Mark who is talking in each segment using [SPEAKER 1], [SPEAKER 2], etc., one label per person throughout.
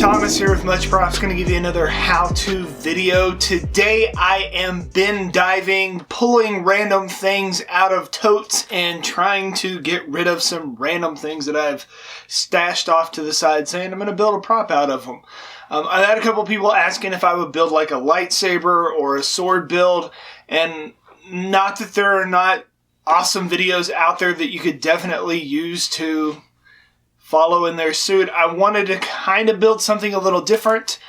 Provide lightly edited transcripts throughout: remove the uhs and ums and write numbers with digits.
[SPEAKER 1] Thomas here with Much Props. Going to give you another how-to video. Today I am bin diving, pulling random things out of totes and trying to get rid of some random things that I've stashed off to the side, saying I'm going to build a prop out of them. I had a couple people asking if I would build like a lightsaber or a sword build, and not that there are not awesome videos out there that you could definitely use to follow in their suit. I wanted to kind of build something a little different,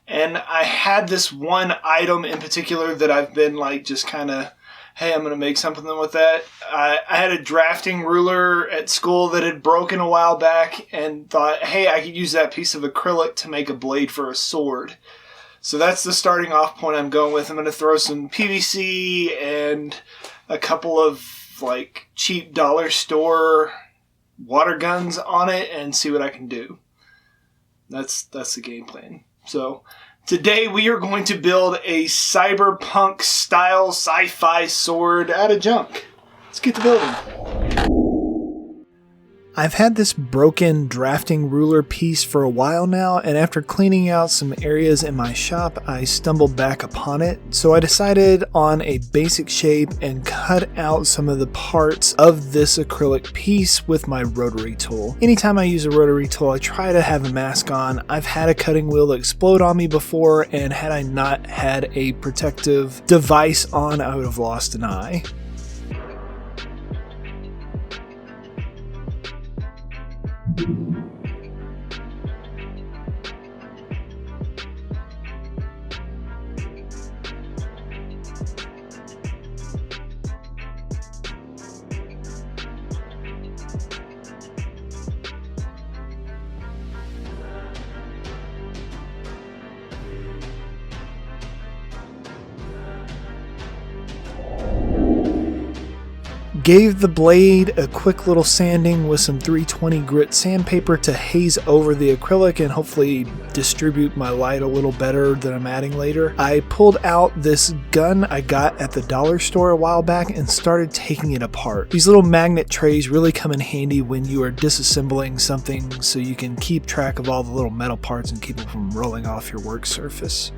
[SPEAKER 1] and I had this one item in particular that I've been like just kind of, hey, I'm going to make something with that. I had a drafting ruler at school that had broken a while back and thought, hey, I could use that piece of acrylic to make a blade for a sword. So that's the starting off point I'm going with. I'm going to throw some PVC and a couple of like cheap dollar store water guns on it and see what I can do. That's the game plan. So today we are going to build a Cyberpunk style sci-fi sword out of junk. Let's get to building. I've had this broken drafting ruler piece for a while now, and after cleaning out some areas in my shop, I stumbled back upon it. So I decided on a basic shape and cut out some of the parts of this acrylic piece with my rotary tool. Anytime I use a rotary tool, I try to have a mask on. I've had a cutting wheel explode on me before, and had I not had a protective device on, I would have lost an eye. Gave the blade a quick little sanding with some 320 grit sandpaper to haze over the acrylic and hopefully distribute my light a little better than I'm adding later. I pulled out this gun I got at the dollar store a while back and started taking it apart. These little magnet trays really come in handy when you are disassembling something, so you can keep track of all the little metal parts and keep them from rolling off your work surface.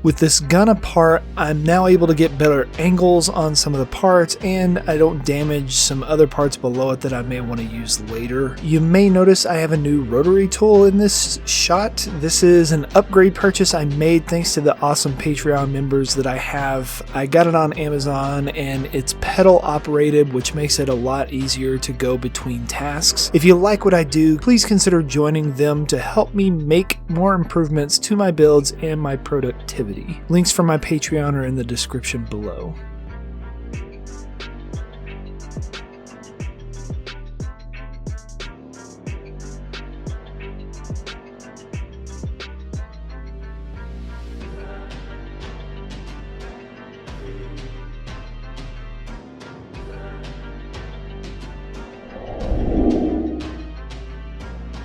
[SPEAKER 1] With this gun apart, I'm now able to get better angles on some of the parts, and I don't damage some other parts below it that I may want to use later. You may notice I have a new rotary tool in this shot. This is an upgrade purchase I made thanks to the awesome Patreon members that I have. I got it on Amazon, and it's pedal operated, which makes it a lot easier to go between tasks. If you like what I do, please consider joining them to help me make more improvements to my builds and my productivity. Links for my Patreon are in the description below.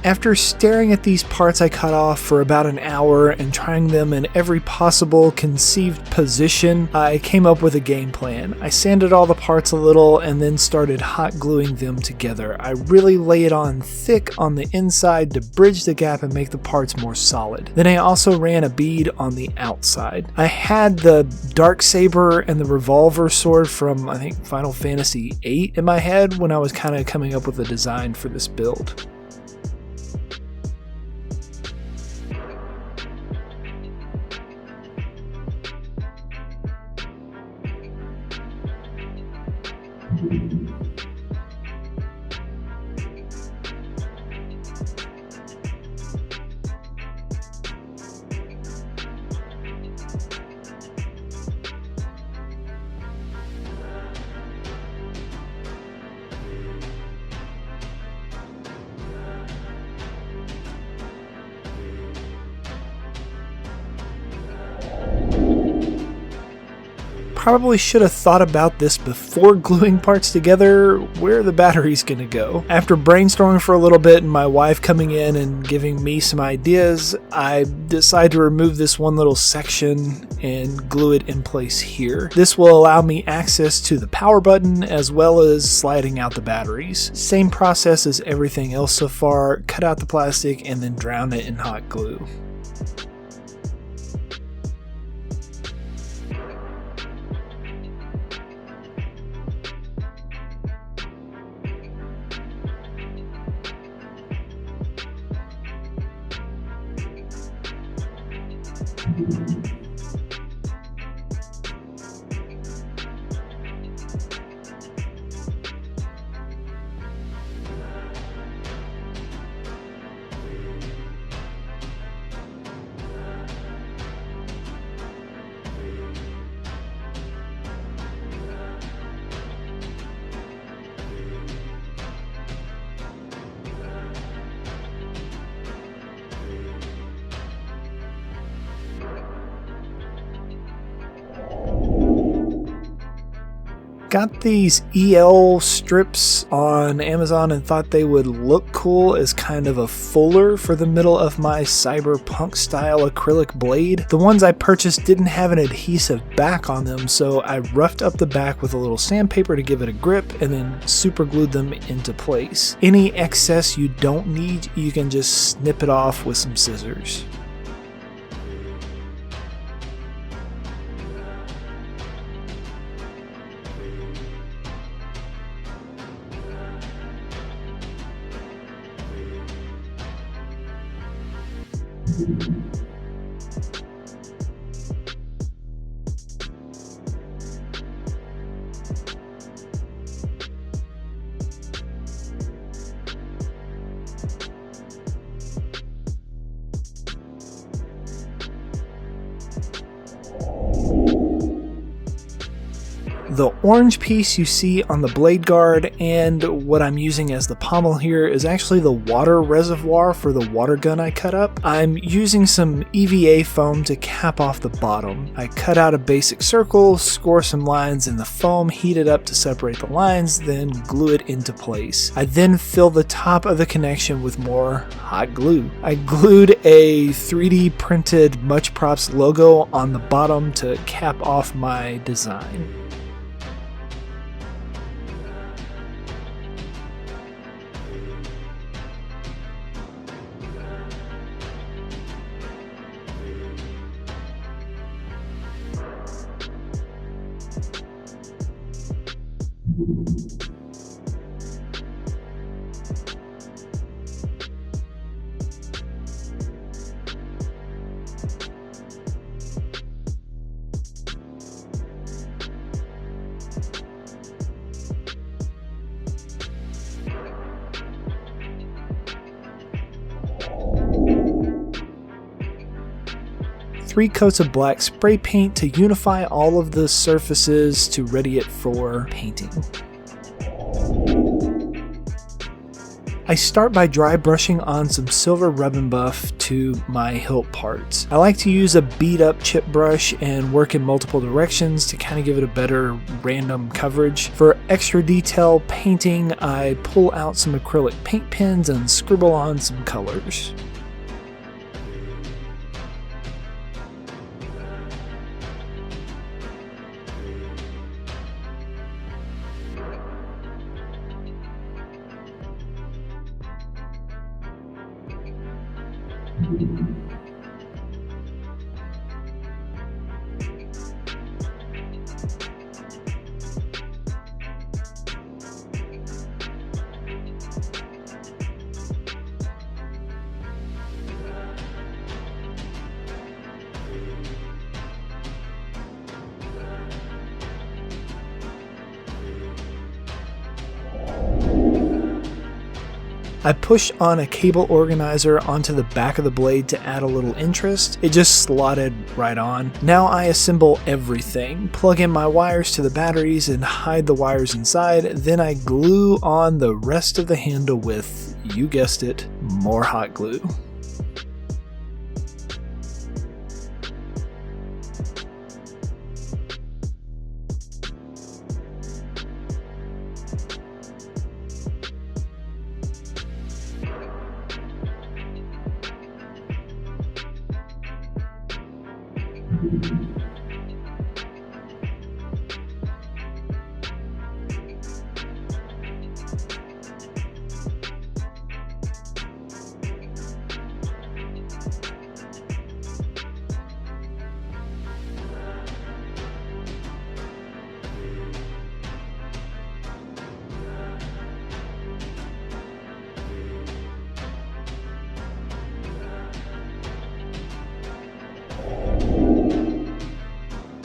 [SPEAKER 1] After staring at these parts I cut off for about an hour and trying them in every possible conceived position, I came up with a game plan. I sanded all the parts a little and then started hot gluing them together. I really lay it on thick on the inside to bridge the gap and make the parts more solid. Then I also ran a bead on the outside. I had the Darksaber and the revolver sword from, I think, Final Fantasy VIII in my head when I was kind of coming up with a design for this build. probably should have thought about this before gluing parts together. Where are the batteries gonna go? After brainstorming for a little bit and my wife coming in and giving me some ideas, I decided to remove this one little section and glue it in place here. This will allow me access to the power button as well as sliding out the batteries. Same process as everything else so far. Cut out the plastic and then drown it in hot glue. Got these EL strips on Amazon and thought they would look cool as kind of a fuller for the middle of my Cyberpunk style acrylic blade. The ones I purchased didn't have an adhesive back on them, so I roughed up the back with a little sandpaper to give it a grip and then super glued them into place. Any excess you don't need, you can just snip it off with some scissors. The orange piece you see on the blade guard and what I'm using as the pommel here is actually the water reservoir for the water gun I cut up. I'm using some EVA foam to cap off the bottom. I cut out a basic circle, score some lines in the foam, heat it up to separate the lines, then glue it into place. I then fill the top of the connection with more hot glue. I glued a 3D printed Much Props logo on the bottom to cap off my design. Three coats of black spray paint to unify all of the surfaces to ready it for painting. I start by dry brushing on some silver rub and buff to my hilt parts. I like to use a beat up chip brush and work in multiple directions to kind of give it a better random coverage. For extra detail painting, I pull out some acrylic paint pens and scribble on some colors. I push on a cable organizer onto the back of the blade to add a little interest. It just slotted right on. Now I assemble everything, plug in my wires to the batteries and hide the wires inside, then I glue on the rest of the handle with, you guessed it, more hot glue.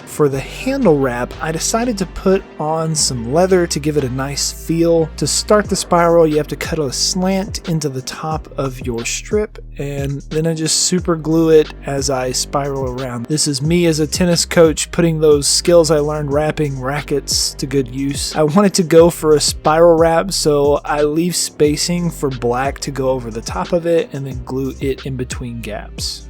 [SPEAKER 1] For the handle wrap, I decided to put on some leather to give it a nice feel. To start the spiral, you have to cut a slant into the top of your strip, and then I just super glue it as I spiral around. This is me as a tennis coach putting those skills I learned wrapping rackets to good use. I wanted to go for a spiral wrap, so I leave spacing for black to go over the top of it and then glue it in between gaps.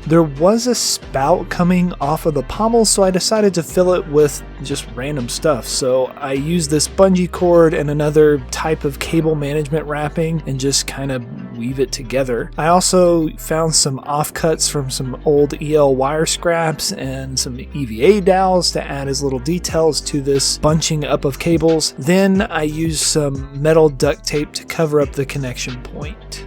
[SPEAKER 1] There was a spout coming off of the pommel, so I decided to fill it with just random stuff. So I used this bungee cord and another type of cable management wrapping and just kind of weave it together. I also found some offcuts from some old EL wire scraps and some EVA dowels to add as little details to this bunching up of cables. Then I used some metal duct tape to cover up the connection point.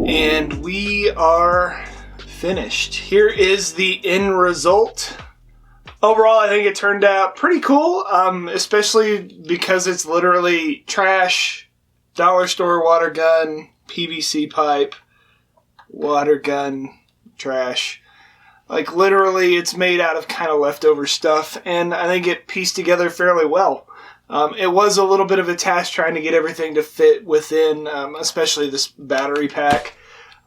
[SPEAKER 1] And we are finished. Here is the end result. Overall, I think it turned out pretty cool, especially because it's literally trash, dollar store water gun, PVC pipe, water gun, trash. Like literally it's made out of kind of leftover stuff, and I think it pieced together fairly well. It was a little bit of a task trying to get everything to fit within, especially this battery pack.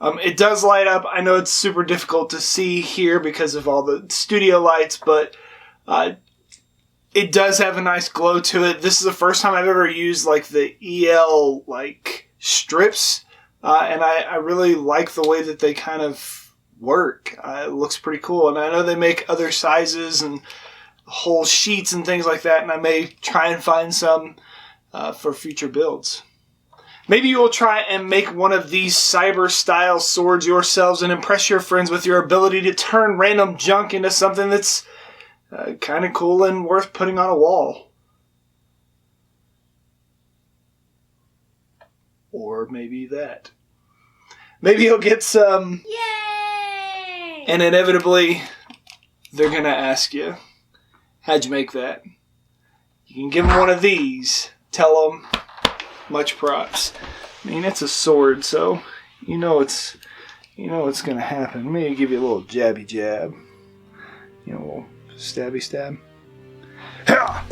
[SPEAKER 1] It does light up. I know it's super difficult to see here because of all the studio lights, but it does have a nice glow to it. This is the first time I've ever used like the EL like strips, and I really like the way that they kind of work. It looks pretty cool, and I know they make other sizes and whole sheets and things like that, and I may try and find some for future builds. Maybe you will try and make one of these cyber-style swords yourselves and impress your friends with your ability to turn random junk into something that's kind of cool and worth putting on a wall. Or maybe that. Maybe you'll get some... Yay! And inevitably, they're going to ask you, how'd you make that? You can give them one of these. Tell them... much props. I mean, it's a sword, so you know it's gonna happen. Maybe give you a little jabby jab. You know, a little stabby stab. Ha!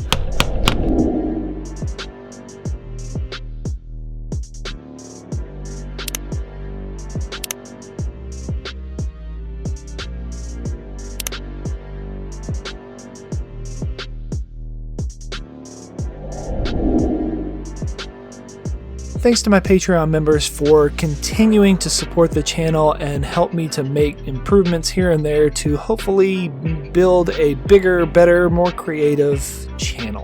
[SPEAKER 1] Thanks to my Patreon members for continuing to support the channel and help me to make improvements here and there to hopefully build a bigger, better, more creative channel.